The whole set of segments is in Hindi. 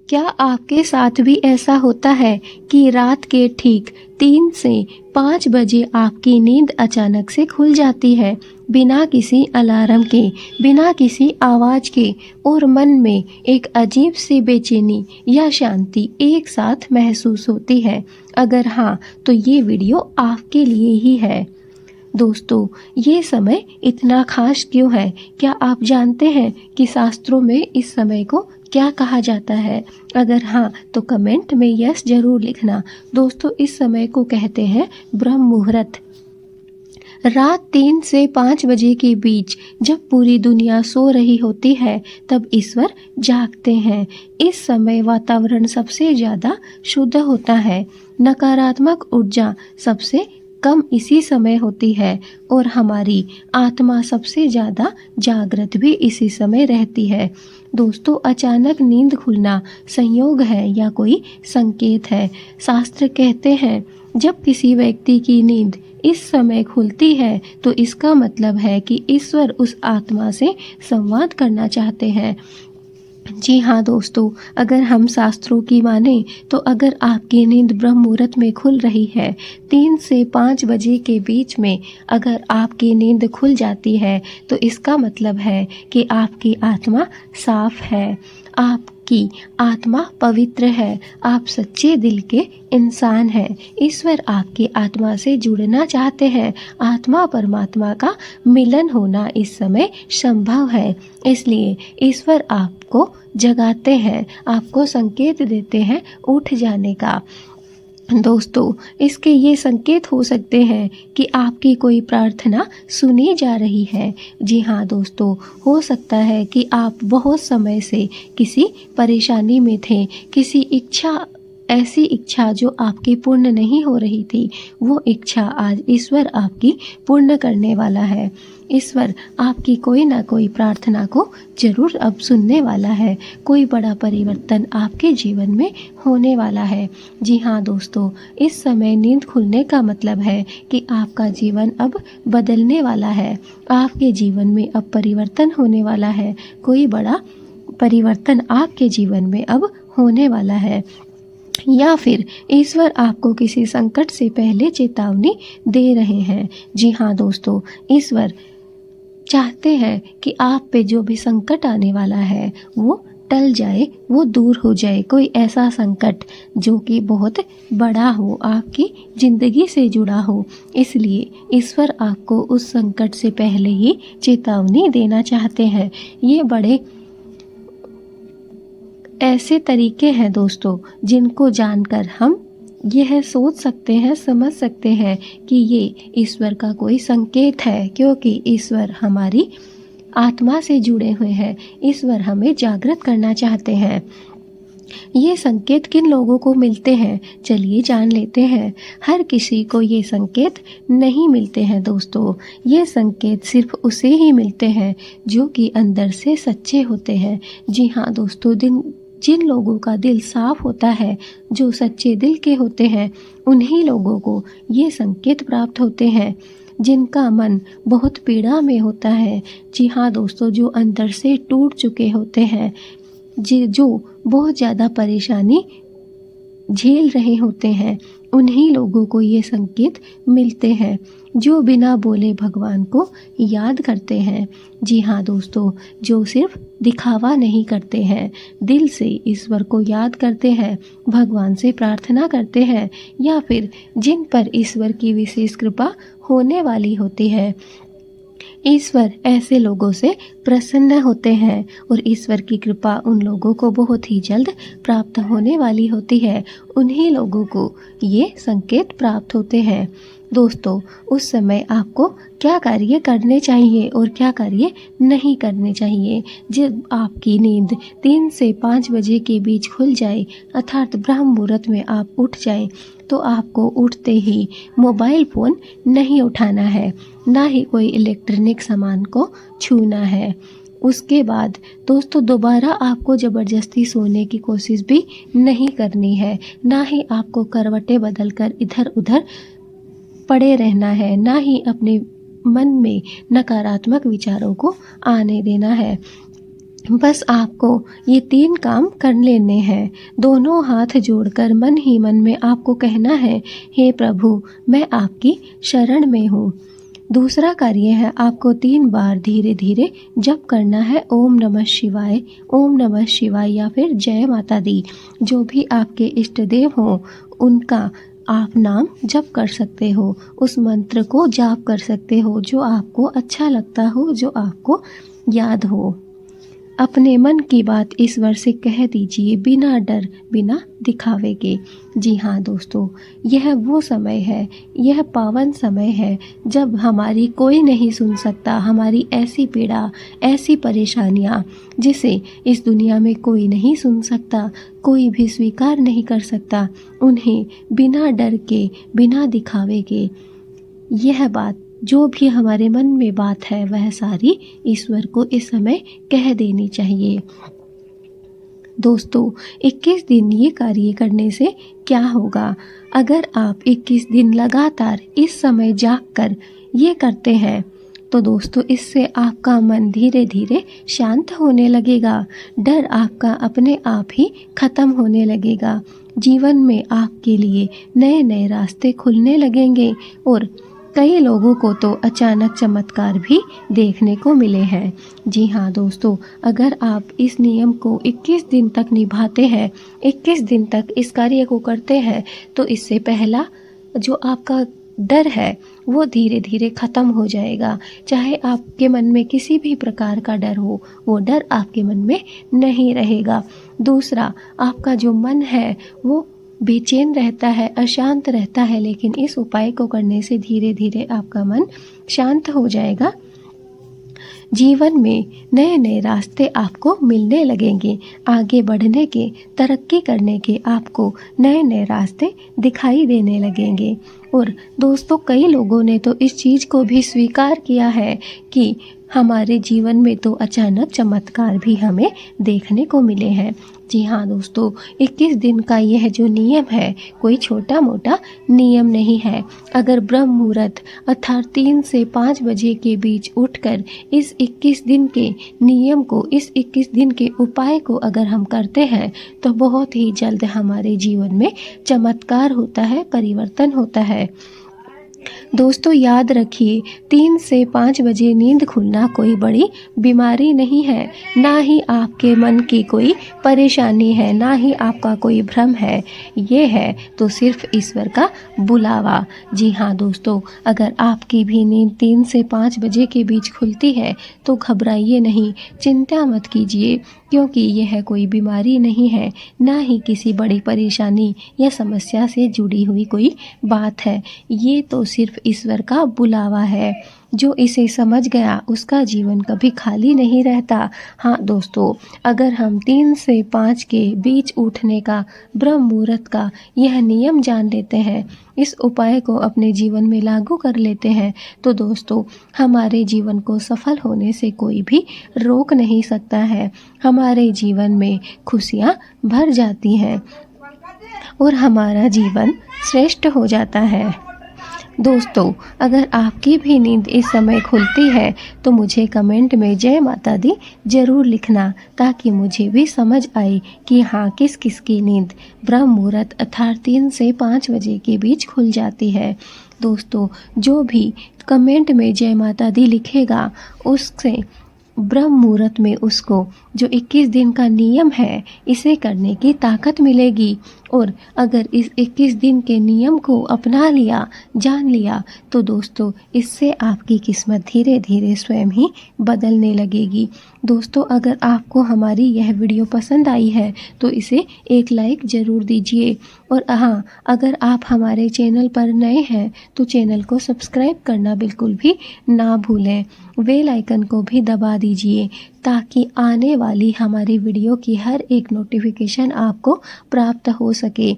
क्या आपके साथ भी ऐसा होता है कि रात के ठीक 3 से 5 बजे आपकी नींद अचानक से खुल जाती है, बिना किसी अलार्म के, बिना किसी आवाज़ के, और मन में एक अजीब सी बेचैनी या शांति एक साथ महसूस होती है? अगर हाँ, तो ये वीडियो आपके लिए ही है। दोस्तों, ये समय इतना खास क्यों है? क्या आप जानते हैं कि शास्त्रों में इस समय को क्या कहा जाता है? अगर हाँ, तो कमेंट में यस जरूर लिखना। दोस्तों, इस समय को कहते हैं ब्रह्म मुहूर्त। रात 3 से 5 बजे के बीच जब पूरी दुनिया सो रही होती है, तब ईश्वर जागते हैं। इस समय वातावरण सबसे ज़्यादा शुद्ध होता है, नकारात्मक ऊर्जा सबसे कम इसी समय होती है, और हमारी आत्मा सबसे ज़्यादा जागृत भी इसी समय रहती है। दोस्तों, अचानक नींद खुलना संयोग है या कोई संकेत है? शास्त्र कहते हैं, जब किसी व्यक्ति की नींद इस समय खुलती है, तो इसका मतलब है कि ईश्वर उस आत्मा से संवाद करना चाहते हैं। जी हाँ दोस्तों, अगर हम शास्त्रों की माने, तो अगर आपकी नींद ब्रह्म मुहूर्त में खुल रही है, 3 से 5 बजे के बीच में अगर आपकी नींद खुल जाती है, तो इसका मतलब है कि आपकी आत्मा साफ है, आपकी आत्मा पवित्र है, आप सच्चे दिल के इंसान हैं। ईश्वर आपकी आत्मा से जुड़ना चाहते हैं। आत्मा परमात्मा का मिलन होना इस समय संभव है, इसलिए ईश्वर आपको जगाते हैं, आपको संकेत देते हैं उठ जाने का। दोस्तों, इसके ये संकेत हो सकते हैं कि आपकी कोई प्रार्थना सुनी जा रही है। जी हाँ दोस्तों, हो सकता है कि आप बहुत समय से किसी परेशानी में थे, ऐसी इच्छा जो आपकी पूर्ण नहीं हो रही थी, वो इच्छा आज ईश्वर आपकी पूर्ण करने वाला है। ईश्वर आपकी कोई ना कोई प्रार्थना को जरूर अब सुनने वाला है। कोई बड़ा परिवर्तन आपके जीवन में होने वाला है। जी हाँ दोस्तों, इस समय नींद खुलने का मतलब है कि आपका जीवन अब बदलने वाला है। आपके जीवन में अब परिवर्तन होने वाला है। कोई बड़ा परिवर्तन आपके जीवन में अब होने वाला है, या फिर ईश्वर आपको किसी संकट से पहले चेतावनी दे रहे हैं। जी हाँ दोस्तों, ईश्वर चाहते हैं कि आप पे जो भी संकट आने वाला है वो टल जाए, वो दूर हो जाए। कोई ऐसा संकट जो कि बहुत बड़ा हो, आपकी ज़िंदगी से जुड़ा हो, इसलिए ईश्वर आपको उस संकट से पहले ही चेतावनी देना चाहते हैं। ये बड़े ऐसे तरीके हैं दोस्तों, जिनको जानकर हम यह सोच सकते हैं, समझ सकते हैं कि ये ईश्वर का कोई संकेत है, क्योंकि ईश्वर हमारी आत्मा से जुड़े हुए हैं। ईश्वर हमें जागृत करना चाहते हैं। ये संकेत किन लोगों को मिलते हैं, चलिए जान लेते हैं। हर किसी को ये संकेत नहीं मिलते हैं दोस्तों। ये संकेत सिर्फ उसे ही मिलते हैं जो कि अंदर से सच्चे होते हैं। जी हाँ दोस्तों, जिन लोगों का दिल साफ होता है, जो सच्चे दिल के होते हैं, उन्हीं लोगों को ये संकेत प्राप्त होते हैं। जिनका मन बहुत पीड़ा में होता है, जी हाँ दोस्तों, जो अंदर से टूट चुके होते हैं, जो बहुत ज़्यादा परेशानी झेल रहे होते हैं, उन्हीं लोगों को ये संकेत मिलते हैं, जो बिना बोले भगवान को याद करते हैं। जी हाँ दोस्तों, जो सिर्फ दिखावा नहीं करते हैं, दिल से ईश्वर को याद करते हैं, भगवान से प्रार्थना करते हैं, या फिर जिन पर ईश्वर की विशेष कृपा होने वाली होती है। ईश्वर ऐसे लोगों से प्रसन्न होते हैं, और ईश्वर की कृपा उन लोगों को बहुत ही जल्द प्राप्त होने वाली होती है। उन्हीं लोगों को ये संकेत प्राप्त होते हैं। दोस्तों, उस समय आपको क्या कार्य करने चाहिए और क्या कार्य नहीं करने चाहिए? जब आपकी नींद 3 से 5 बजे के बीच खुल जाए, अर्थात ब्रह्म मुहूर्त में आप उठ जाएं, तो आपको उठते ही मोबाइल फ़ोन नहीं उठाना है, ना ही कोई इलेक्ट्रॉनिक सामान को छूना है। उसके बाद दोस्तों, दोबारा आपको ज़बरदस्ती सोने की कोशिश भी नहीं करनी है, ना ही आपको करवटें बदलकर इधर उधर पड़े रहना है, ना ही अपने मन में नकारात्मक विचारों को आने देना है। बस आपको ये 3 काम कर लेने हैं। दोनों हाथ जोड़कर मन ही मन में आपको कहना है, हे प्रभु, मैं आपकी शरण में हूँ। दूसरा कार्य है, आपको 3 बार धीरे धीरे जप करना है, ओम नमः शिवाय, ओम नमः शिवाय या फिर जय माता दी। जो भी आपके इष्ट देव हों उनका आप नाम जप कर सकते हो, उस मंत्र को जाप कर सकते हो जो आपको अच्छा लगता हो, जो आपको याद हो। अपने मन की बात ईश्वर से कह दीजिए, बिना डर बिना दिखावे के। जी हाँ दोस्तों, यह वो समय है, यह पावन समय है जब हमारी कोई नहीं सुन सकता, हमारी ऐसी पीड़ा, ऐसी परेशानियाँ जिसे इस दुनिया में कोई नहीं सुन सकता, कोई भी स्वीकार नहीं कर सकता, उन्हें बिना डर के, बिना दिखावे के यह बात, जो भी हमारे मन में बात है वह सारी ईश्वर को इस समय कह देनी चाहिए। दोस्तों, 21 दिन ये कार्य करने से क्या होगा? अगर आप 21 दिन लगातार इस समय जागकर ये करते हैं तो दोस्तों इससे आपका मन धीरे धीरे शांत होने लगेगा, डर आपका अपने आप ही खत्म होने लगेगा, जीवन में आपके लिए नए नए रास्ते खुलने लगेंगे और कई लोगों को तो अचानक चमत्कार भी देखने को मिले हैं। जी हाँ दोस्तों, अगर आप इस नियम को 21 दिन तक निभाते हैं, 21 दिन तक इस कार्य को करते हैं, तो इससे पहला जो आपका डर है वो धीरे धीरे ख़त्म हो जाएगा। चाहे आपके मन में किसी भी प्रकार का डर हो, वो डर आपके मन में नहीं रहेगा। दूसरा, आपका जो मन है वो बेचैन रहता है, अशांत रहता है, लेकिन इस उपाय को करने से धीरे धीरे आपका मन शांत हो जाएगा। जीवन में नए नए रास्ते आपको मिलने लगेंगे, आगे बढ़ने के, तरक्की करने के आपको नए नए रास्ते दिखाई देने लगेंगे। और दोस्तों, कई लोगों ने तो इस चीज़ को भी स्वीकार किया है कि हमारे जीवन में तो अचानक चमत्कार भी हमें देखने को मिले हैं। जी हाँ दोस्तों, 21 दिन का यह जो नियम है कोई छोटा मोटा नियम नहीं है। अगर ब्रह्म मुहूर्त अर्थात 3 से 5 बजे के बीच उठकर इस 21 दिन के नियम को, इस 21 दिन के उपाय को अगर हम करते हैं तो बहुत ही जल्द हमारे जीवन में चमत्कार होता है, परिवर्तन होता है। दोस्तों याद रखिए, 3 से 5 बजे नींद खुलना कोई बड़ी बीमारी नहीं है, ना ही आपके मन की कोई परेशानी है, ना ही आपका कोई भ्रम है। ये है तो सिर्फ ईश्वर का बुलावा। जी हाँ दोस्तों, अगर आपकी भी नींद 3 से 5 बजे के बीच खुलती है तो घबराइए नहीं, चिंता मत कीजिए, क्योंकि यह कोई बीमारी नहीं है, ना ही किसी बड़ी परेशानी या समस्या से जुड़ी हुई कोई बात है। ये तो सिर्फ ईश्वर का बुलावा है। जो इसे समझ गया उसका जीवन कभी खाली नहीं रहता। हाँ दोस्तों, अगर हम 3 से 5 के बीच उठने का, ब्रह्म मुहूर्त का यह नियम जान लेते हैं, इस उपाय को अपने जीवन में लागू कर लेते हैं, तो दोस्तों हमारे जीवन को सफल होने से कोई भी रोक नहीं सकता है। हमारे जीवन में खुशियाँ भर जाती हैं और हमारा जीवन श्रेष्ठ हो जाता है। दोस्तों, अगर आपकी भी नींद इस समय खुलती है तो मुझे कमेंट में जय माता दी ज़रूर लिखना, ताकि मुझे भी समझ आए कि हाँ किस किस की नींद ब्रह्म मुहूर्त अर्थात 3 से 5 बजे के बीच खुल जाती है। दोस्तों, जो भी कमेंट में जय माता दी लिखेगा उससे ब्रह्म मुहूर्त में उसको जो 21 दिन का नियम है इसे करने की ताकत मिलेगी। और अगर इस 21 दिन के नियम को अपना लिया, जान लिया, तो दोस्तों इससे आपकी किस्मत धीरे धीरे स्वयं ही बदलने लगेगी। दोस्तों, अगर आपको हमारी यह वीडियो पसंद आई है तो इसे एक लाइक ज़रूर दीजिए। और हाँ, अगर आप हमारे चैनल पर नए हैं तो चैनल को सब्सक्राइब करना बिल्कुल भी ना भूलें। बेल आइकन को भी दबा दीजिए ताकि आने वाली हमारी वीडियो की हर एक नोटिफिकेशन आपको प्राप्त हो सके।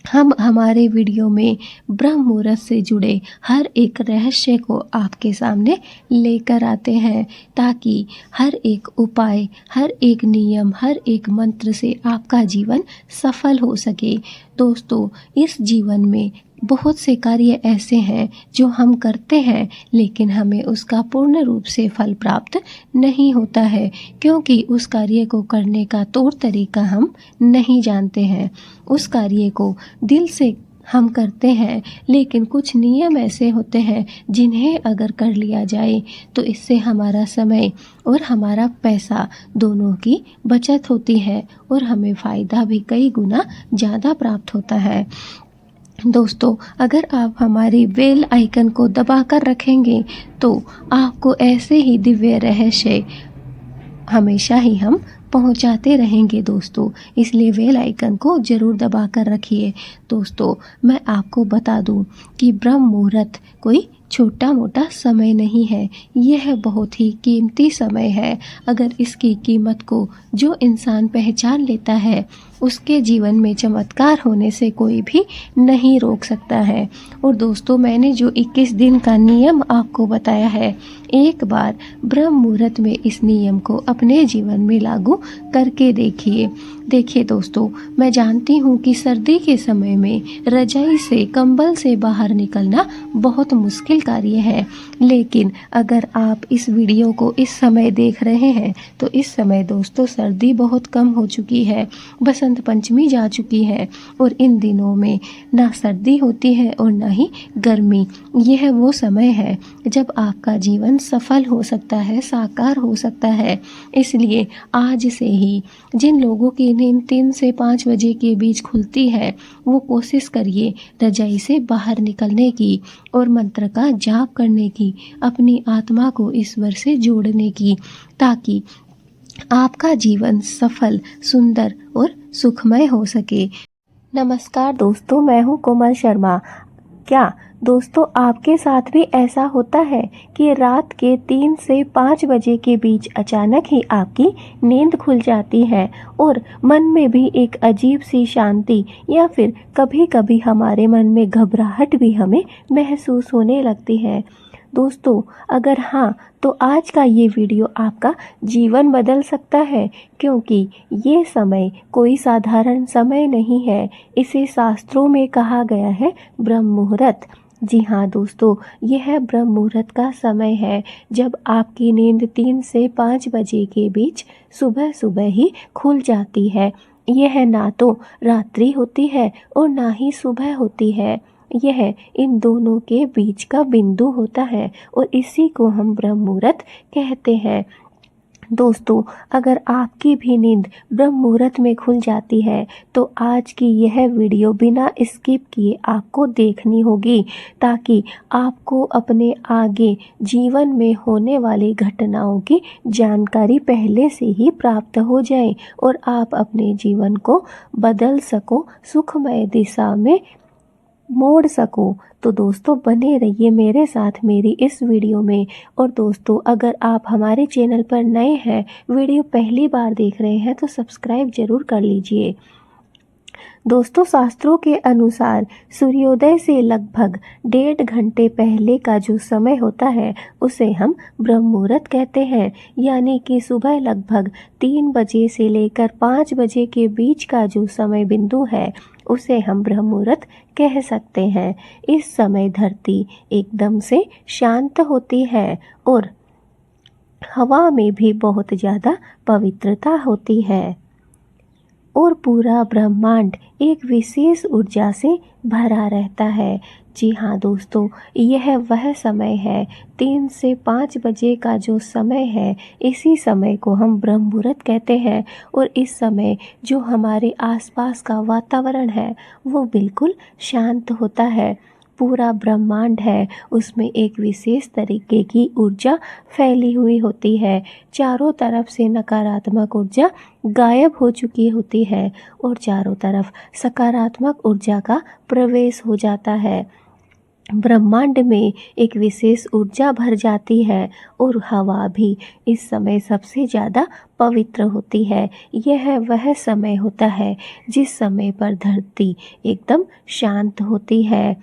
हम हमारे वीडियो में ब्रह्म मुहूर्त से जुड़े हर एक रहस्य को आपके सामने लेकर आते हैं, ताकि हर एक उपाय, हर एक नियम, हर एक मंत्र से आपका जीवन सफल हो सके। दोस्तों, इस जीवन में बहुत से कार्य ऐसे हैं जो हम करते हैं लेकिन हमें उसका पूर्ण रूप से फल प्राप्त नहीं होता है, क्योंकि उस कार्य को करने का तौर तरीका हम नहीं जानते हैं। उस कार्य को दिल से हम करते हैं, लेकिन कुछ नियम ऐसे होते हैं जिन्हें अगर कर लिया जाए तो इससे हमारा समय और हमारा पैसा दोनों की बचत होती है और हमें फ़ायदा भी कई गुना ज़्यादा प्राप्त होता है। दोस्तों, अगर आप हमारी बेल आइकन को दबाकर रखेंगे तो आपको ऐसे ही दिव्य रहस्य हमेशा ही हम पहुंचाते रहेंगे दोस्तों, इसलिए बेल आइकन को ज़रूर दबा कर रखिए। दोस्तों, मैं आपको बता दूं कि ब्रह्म मुहूर्त कोई छोटा मोटा समय नहीं है, यह बहुत ही कीमती समय है। अगर इसकी कीमत को जो इंसान पहचान लेता है उसके जीवन में चमत्कार होने से कोई भी नहीं रोक सकता है। और दोस्तों, मैंने जो 21 दिन का नियम आपको बताया है, एक बार ब्रह्म मुहूर्त में इस नियम को अपने जीवन में लागू करके देखिए दोस्तों, मैं जानती हूँ कि सर्दी के समय में रजाई से कंबल से बाहर निकलना बहुत मुश्किल कार्य है, लेकिन अगर आप इस वीडियो को इस समय देख रहे हैं तो इस समय दोस्तों सर्दी बहुत कम हो चुकी है, बसंत पंचमी जा चुकी है और इन दिनों में ना सर्दी होती है और ना ही गर्मी। यह वो समय है जब आपका जीवन सफल हो सकता है, साकार हो सकता है। इसलिए आज से ही जिन लोगों की नींद 3 से 5 बजे के बीच खुलती है वो कोशिश करिए रजाई से बाहर निकलने की और मंत्र का जाप करने की, अपनी आत्मा को ईश्वर से जोड़ने की, ताकि आपका जीवन सफल, सुंदर और सुखमय हो सके। नमस्कार दोस्तों, मैं हूँ कोमल शर्मा। क्या दोस्तों आपके साथ भी ऐसा होता है कि रात के 3 से 5 बजे के बीच अचानक ही आपकी नींद खुल जाती है और मन में भी एक अजीब सी शांति या फिर कभी कभी हमारे मन में घबराहट भी हमें महसूस होने लगती है? दोस्तों, अगर हाँ तो आज का ये वीडियो आपका जीवन बदल सकता है, क्योंकि ये समय कोई साधारण समय नहीं है। इसे शास्त्रों में कहा गया है ब्रह्म मुहूर्त। जी हाँ दोस्तों, यह ब्रह्म मुहूर्त का समय है जब आपकी नींद 3 से 5 बजे के बीच सुबह सुबह ही खुल जाती है। यह ना तो रात्रि होती है और ना ही सुबह होती है, यह इन दोनों के बीच का बिंदु होता है और इसी को हम ब्रह्म मुहूर्त कहते हैं। दोस्तों, अगर आपकी भी नींद ब्रह्म मुहूर्त में खुल जाती है तो आज की यह वीडियो बिना स्किप किए आपको देखनी होगी, ताकि आपको अपने आगे जीवन में होने वाली घटनाओं की जानकारी पहले से ही प्राप्त हो जाए और आप अपने जीवन को बदल सको, सुखमय दिशा में मोड़ सको। तो दोस्तों, बने रहिए मेरे साथ मेरी इस वीडियो में। और दोस्तों, अगर आप हमारे चैनल पर नए हैं, वीडियो पहली बार देख रहे हैं, तो सब्सक्राइब जरूर कर लीजिए। दोस्तों, शास्त्रों के अनुसार सूर्योदय से लगभग 1.5 घंटे पहले का जो समय होता है उसे हम ब्रह्म मुहूर्त कहते हैं, यानी कि सुबह लगभग 3 बजे से लेकर 5 बजे के बीच का जो समय बिंदु है उसे हम ब्रह्म मुहूर्त कह सकते हैं। इस समय धरती एकदम से शांत होती है और हवा में भी बहुत ज़्यादा पवित्रता होती है और पूरा ब्रह्मांड एक विशेष ऊर्जा से भरा रहता है। जी हाँ दोस्तों, यह वह समय है 3 से 5 बजे का जो समय है, इसी समय को हम ब्रह्म मुहूर्त कहते हैं। और इस समय जो हमारे आसपास का वातावरण है वो बिल्कुल शांत होता है। पूरा ब्रह्मांड है उसमें एक विशेष तरीके की ऊर्जा फैली हुई होती है। चारों तरफ से नकारात्मक ऊर्जा गायब हो चुकी होती है और चारों तरफ सकारात्मक ऊर्जा का प्रवेश हो जाता है। ब्रह्मांड में एक विशेष ऊर्जा भर जाती है और हवा भी इस समय सबसे ज़्यादा पवित्र होती है। यह वह समय होता है जिस समय पर धरती एकदम शांत होती है।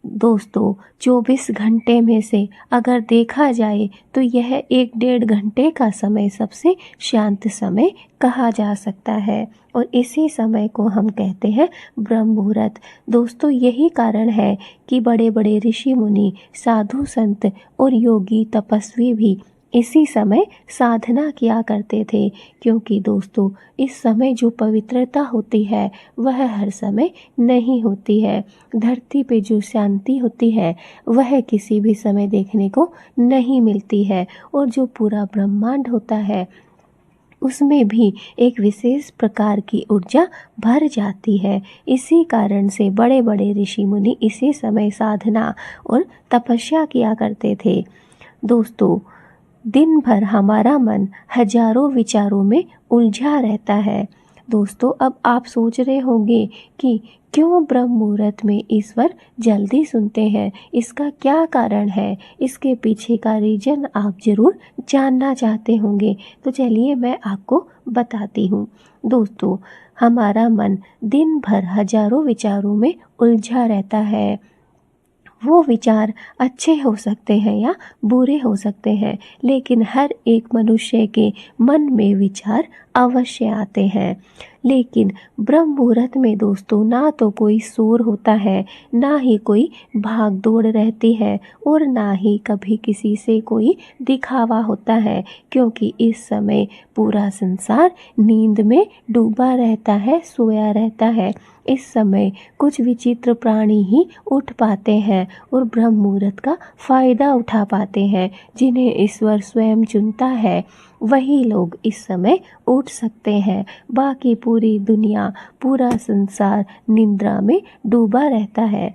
दोस्तों 24 घंटे में से अगर देखा जाए तो यह 1-1.5 घंटे का समय सबसे शांत समय कहा जा सकता है और इसी समय को हम कहते हैं ब्रह्म मुहूर्त। दोस्तों यही कारण है कि बड़े बड़े ऋषि मुनि, साधु संत और योगी तपस्वी भी इसी समय साधना किया करते थे, क्योंकि दोस्तों इस समय जो पवित्रता होती है वह हर समय नहीं होती है। धरती पे जो शांति होती है वह किसी भी समय देखने को नहीं मिलती है और जो पूरा ब्रह्मांड होता है उसमें भी एक विशेष प्रकार की ऊर्जा भर जाती है। इसी कारण से बड़े बड़े ऋषि मुनि इसी समय साधना और तपस्या किया करते थे। दोस्तों दिन भर हमारा मन हजारों विचारों में उलझा रहता है। दोस्तों अब आप सोच रहे होंगे कि क्यों ब्रह्म मुहूर्त में ईश्वर जल्दी सुनते हैं, इसका क्या कारण है, इसके पीछे का रीजन आप जरूर जानना चाहते होंगे। तो चलिए मैं आपको बताती हूँ। दोस्तों हमारा मन दिन भर हजारों विचारों में उलझा रहता है। वो विचार अच्छे हो सकते हैं या बुरे हो सकते हैं, लेकिन हर एक मनुष्य के मन में विचार अवश्य आते हैं। लेकिन ब्रह्म मुहूर्त में दोस्तों ना तो कोई शोर होता है, ना ही कोई भाग दौड़ रहती है और ना ही कभी किसी से कोई दिखावा होता है, क्योंकि इस समय पूरा संसार नींद में डूबा रहता है, सोया रहता है। इस समय कुछ विचित्र प्राणी ही उठ पाते हैं और ब्रह्म मुहूर्त का फायदा उठा पाते हैं। जिन्हें ईश्वर स्वयं चुनता है वही लोग इस समय उठ सकते हैं। बाकी पूरी दुनिया, पूरा संसार निद्रा में डूबा रहता है।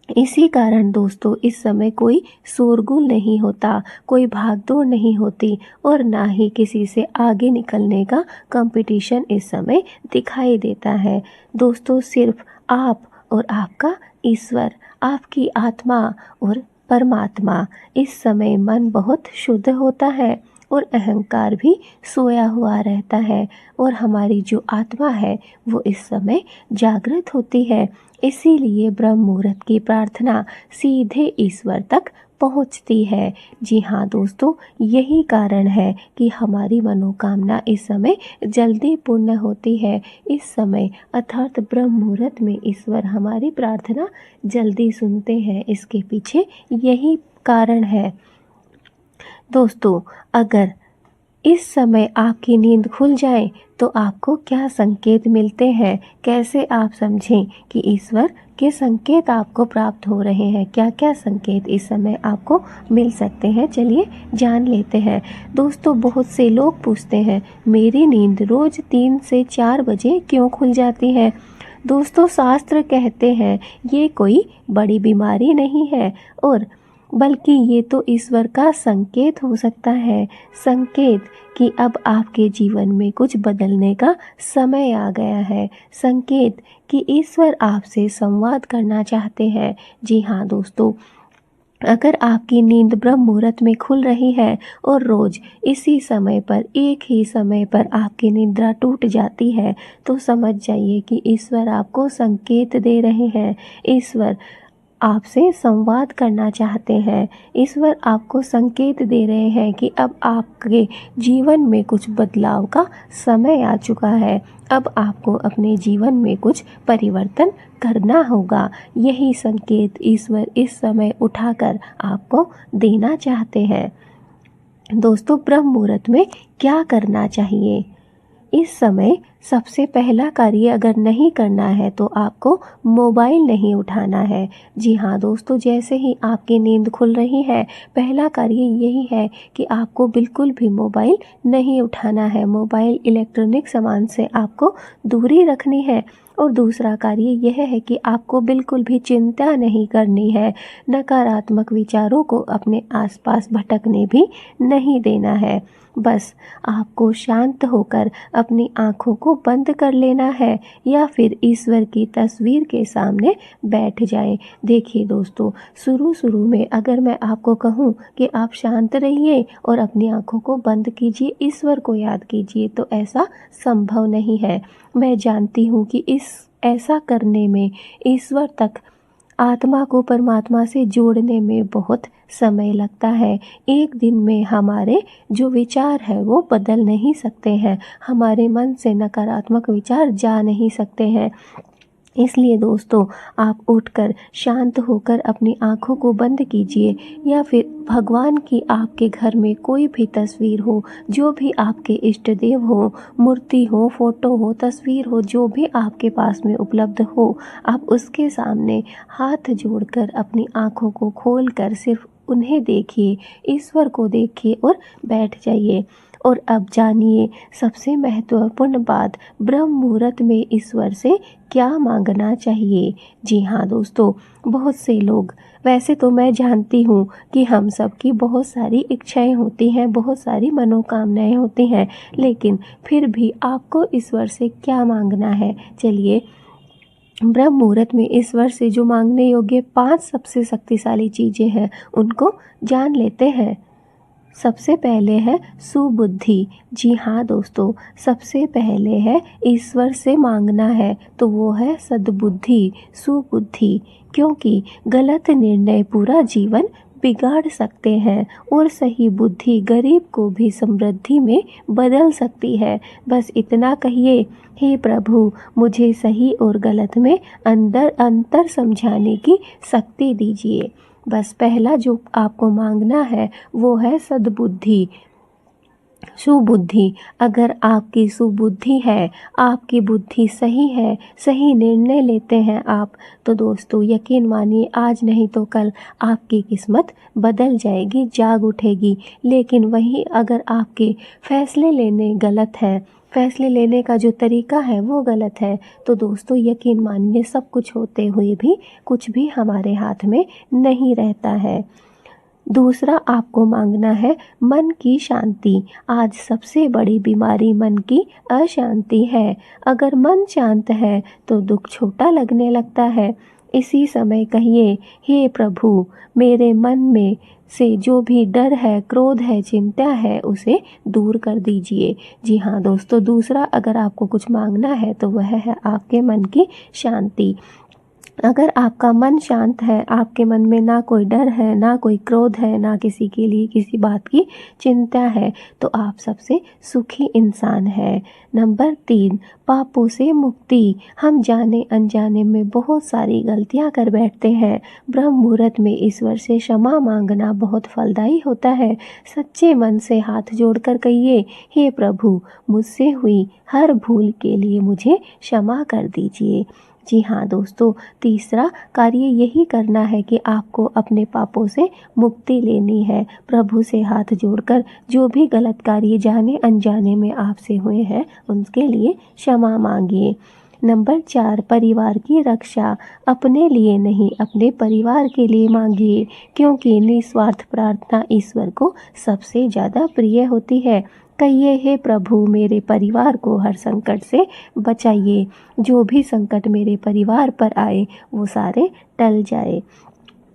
इसी कारण दोस्तों इस समय कोई शोरगुल नहीं होता, कोई भागदौड़ नहीं होती और ना ही किसी से आगे निकलने का कंपटीशन इस समय दिखाई देता है। दोस्तों सिर्फ आप और आपका ईश्वर, आपकी आत्मा और परमात्मा। इस समय मन बहुत शुद्ध होता है और अहंकार भी सोया हुआ रहता है और हमारी जो आत्मा है वो इस समय जागृत होती है। इसीलिए ब्रह्म मुहूर्त की प्रार्थना सीधे ईश्वर तक पहुंचती है। जी हाँ दोस्तों, यही कारण है कि हमारी मनोकामना इस समय जल्दी पूर्ण होती है। इस समय अर्थात ब्रह्म मुहूर्त में ईश्वर हमारी प्रार्थना जल्दी सुनते हैं। इसके पीछे यही कारण है। दोस्तों अगर इस समय आपकी नींद खुल जाए तो आपको क्या संकेत मिलते हैं, कैसे आप समझें कि ईश्वर के संकेत आपको प्राप्त हो रहे हैं, क्या क्या संकेत इस समय आपको मिल सकते हैं, चलिए जान लेते हैं। दोस्तों बहुत से लोग पूछते हैं मेरी नींद रोज 3 से 4 बजे क्यों खुल जाती है। दोस्तों शास्त्र कहते हैं ये कोई बड़ी बीमारी नहीं है और बल्कि ये तो ईश्वर का संकेत हो सकता है। संकेत कि अब आपके जीवन में कुछ बदलने का समय आ गया है। संकेत कि ईश्वर आपसे संवाद करना चाहते हैं। जी हाँ दोस्तों, अगर आपकी नींद ब्रह्म मुहूर्त में खुल रही है और रोज इसी समय पर, एक ही समय पर आपकी निद्रा टूट जाती है तो समझ जाइए कि ईश्वर आपको संकेत दे रहे हैं। ईश्वर आपसे संवाद करना चाहते हैं। ईश्वर आपको संकेत दे रहे हैं कि अब आपके जीवन में कुछ बदलाव का समय आ चुका है। अब आपको अपने जीवन में कुछ परिवर्तन करना होगा। यही संकेत ईश्वर इस समय उठाकर आपको देना चाहते हैं। दोस्तों ब्रह्म मुहूर्त में क्या करना चाहिए? इस समय सबसे पहला कार्य अगर नहीं करना है तो आपको मोबाइल नहीं उठाना है। जी हाँ दोस्तों, जैसे ही आपकी नींद खुल रही है पहला कार्य यही है कि आपको बिल्कुल भी मोबाइल नहीं उठाना है। मोबाइल इलेक्ट्रॉनिक सामान से आपको दूरी रखनी है। और दूसरा कार्य यह है कि आपको बिल्कुल भी चिंता नहीं करनी है। नकारात्मक विचारों को अपने आसपास भटकने भी नहीं देना है। बस आपको शांत होकर अपनी आँखों को बंद कर लेना है या फिर ईश्वर की तस्वीर के सामने बैठ जाएं। देखिए दोस्तों, शुरू में अगर मैं आपको कहूँ कि आप शांत रहिए और अपनी आँखों को बंद कीजिए, ईश्वर को याद कीजिए, तो ऐसा संभव नहीं है। मैं जानती हूँ कि ऐसा करने में ईश्वर तक आत्मा को परमात्मा से जोड़ने में बहुत समय लगता है। एक दिन में हमारे जो विचार है वो बदल नहीं सकते हैं, हमारे मन से नकारात्मक विचार जा नहीं सकते हैं। इसलिए दोस्तों, आप उठकर शांत होकर अपनी आँखों को बंद कीजिए, या फिर भगवान की आपके घर में कोई भी तस्वीर हो, जो भी आपके इष्ट देव हो, मूर्ति हो, फोटो हो, तस्वीर हो, जो भी आपके पास में उपलब्ध हो, आप उसके सामने हाथ जोड़कर अपनी आँखों को खोलकर सिर्फ उन्हें देखिए, ईश्वर को देखिए और बैठ जाइए। और अब जानिए सबसे महत्वपूर्ण बात, ब्रह्म मुहूर्त में ईश्वर से क्या मांगना चाहिए। जी हाँ दोस्तों, बहुत से लोग, वैसे तो मैं जानती हूँ कि हम सबकी बहुत सारी इच्छाएं होती हैं, बहुत सारी मनोकामनाएं होती हैं, लेकिन फिर भी आपको ईश्वर से क्या मांगना है। चलिए, ब्रह्म मुहूर्त में ईश्वर से जो मांगने योग्य 5 सबसे शक्तिशाली चीज़ें हैं, उनको जान लेते हैं। सबसे पहले है सुबुद्धि। जी हाँ दोस्तों, सबसे पहले है ईश्वर से मांगना है तो वो है सद्बुद्धि, सुबुद्धि। क्योंकि गलत निर्णय पूरा जीवन बिगाड़ सकते हैं और सही बुद्धि गरीब को भी समृद्धि में बदल सकती है। बस इतना कहिए, हे प्रभु, मुझे सही और गलत में अंतर समझाने की शक्ति दीजिए। बस पहला जो आपको मांगना है वो है सद्बुद्धि, सुबुद्धि। अगर आपकी सुबुद्धि है, आपकी बुद्धि सही है, सही निर्णय लेते हैं आप, तो दोस्तों यकीन मानिए आज नहीं तो कल आपकी किस्मत बदल जाएगी, जाग उठेगी। लेकिन वहीं अगर आपके फैसले लेने गलत हैं, फैसले लेने का जो तरीका है वो गलत है, तो दोस्तों यकीन मानिए सब कुछ होते हुए भी कुछ भी हमारे हाथ में नहीं रहता है। दूसरा आपको मांगना है मन की शांति। आज सबसे बड़ी बीमारी मन की अशांति है। अगर मन शांत है तो दुख छोटा लगने लगता है। इसी समय कहिए, हे प्रभु, मेरे मन में से जो भी डर है, क्रोध है, चिंता है, उसे दूर कर दीजिए। जी हाँ दोस्तों, दूसरा अगर आपको कुछ मांगना है तो वह है आपके मन की शांति। अगर आपका मन शांत है, आपके मन में ना कोई डर है, ना कोई क्रोध है, ना किसी के लिए किसी बात की चिंता है, तो आप सबसे सुखी इंसान है। नंबर 3, पापों से मुक्ति। हम जाने अनजाने में बहुत सारी गलतियां कर बैठते हैं। ब्रह्म मुहूर्त में ईश्वर से क्षमा मांगना बहुत फलदायी होता है। सच्चे मन से हाथ जोड़कर कहिए, हे प्रभु, मुझसे हुई हर भूल के लिए मुझे क्षमा कर दीजिए। जी हाँ दोस्तों, तीसरा कार्य यही करना है कि आपको अपने पापों से मुक्ति लेनी है। प्रभु से हाथ जोड़कर जो भी गलत कार्य जाने अनजाने में आपसे हुए हैं उनके लिए क्षमा मांगिए। नंबर 4, परिवार की रक्षा। अपने लिए नहीं, अपने परिवार के लिए मांगिए, क्योंकि निस्वार्थ प्रार्थना ईश्वर को सबसे ज़्यादा प्रिय होती है। कहिए, हे प्रभु, मेरे परिवार को हर संकट से बचाइए। जो भी संकट मेरे परिवार पर आए वो सारे टल जाए।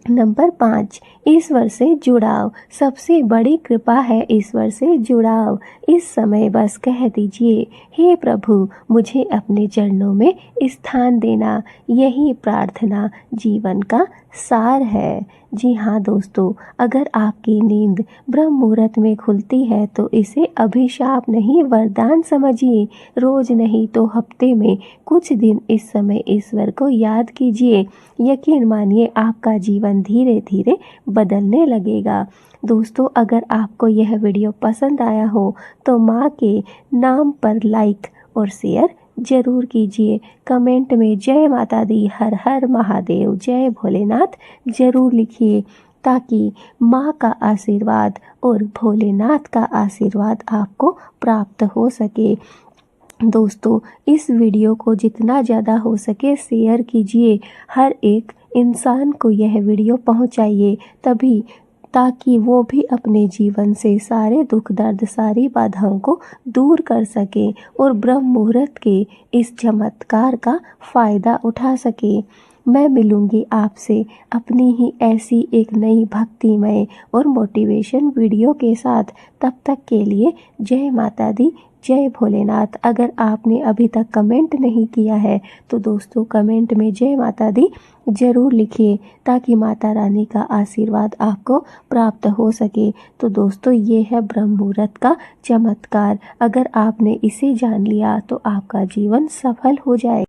नंबर 5, ईश्वर से जुड़ाव। सबसे बड़ी कृपा है ईश्वर से जुड़ाव। इस समय बस कह दीजिए, हे प्रभु, मुझे अपने चरणों में स्थान देना। यही प्रार्थना जीवन का सार है। जी हाँ दोस्तों, अगर आपकी नींद ब्रह्म मुहूर्त में खुलती है तो इसे अभिशाप नहीं, वरदान समझिए। रोज नहीं तो हफ्ते में कुछ दिन इस समय ईश्वर को याद कीजिए। यकीन मानिए आपका जीवन धीरे धीरे बदलने लगेगा। दोस्तों, अगर आपको यह वीडियो पसंद आया हो तो माँ के नाम पर लाइक और शेयर जरूर कीजिए। कमेंट में जय माता दी, हर हर महादेव, जय भोलेनाथ जरूर लिखिए, ताकि माँ का आशीर्वाद और भोलेनाथ का आशीर्वाद आपको प्राप्त हो सके। दोस्तों, इस वीडियो को जितना ज़्यादा हो सके शेयर कीजिए। हर एक इंसान को यह वीडियो पहुंचाइए, तभी ताकि वो भी अपने जीवन से सारे दुख दर्द, सारी बाधाओं को दूर कर सके और ब्रह्म मुहूर्त के इस चमत्कार का फ़ायदा उठा सके। मैं मिलूंगी आपसे अपनी ही ऐसी एक नई भक्तिमय और मोटिवेशन वीडियो के साथ। तब तक के लिए जय माता दी, जय भोलेनाथ। अगर आपने अभी तक कमेंट नहीं किया है तो दोस्तों कमेंट में जय माता दी ज़रूर लिखिए, ताकि माता रानी का आशीर्वाद आपको प्राप्त हो सके। तो दोस्तों ये है ब्रह्म मुहूर्त का चमत्कार। अगर आपने इसे जान लिया तो आपका जीवन सफल हो जाए।